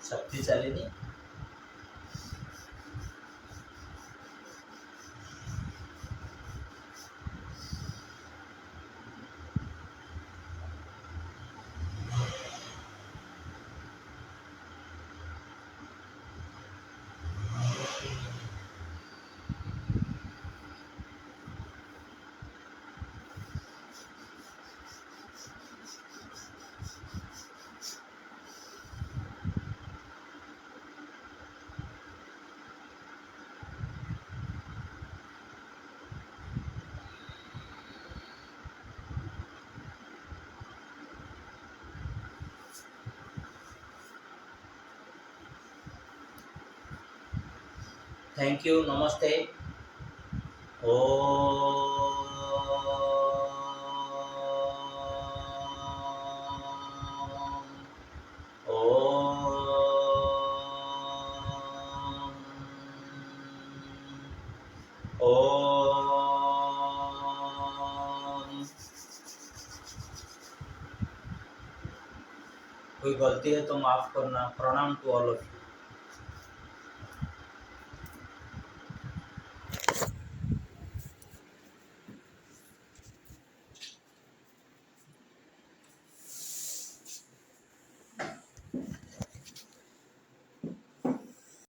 Shakti Shalini thank you, नमस्ते। कोई गलती है तो माफ करना। प्रणाम टू ऑल ऑफ यू।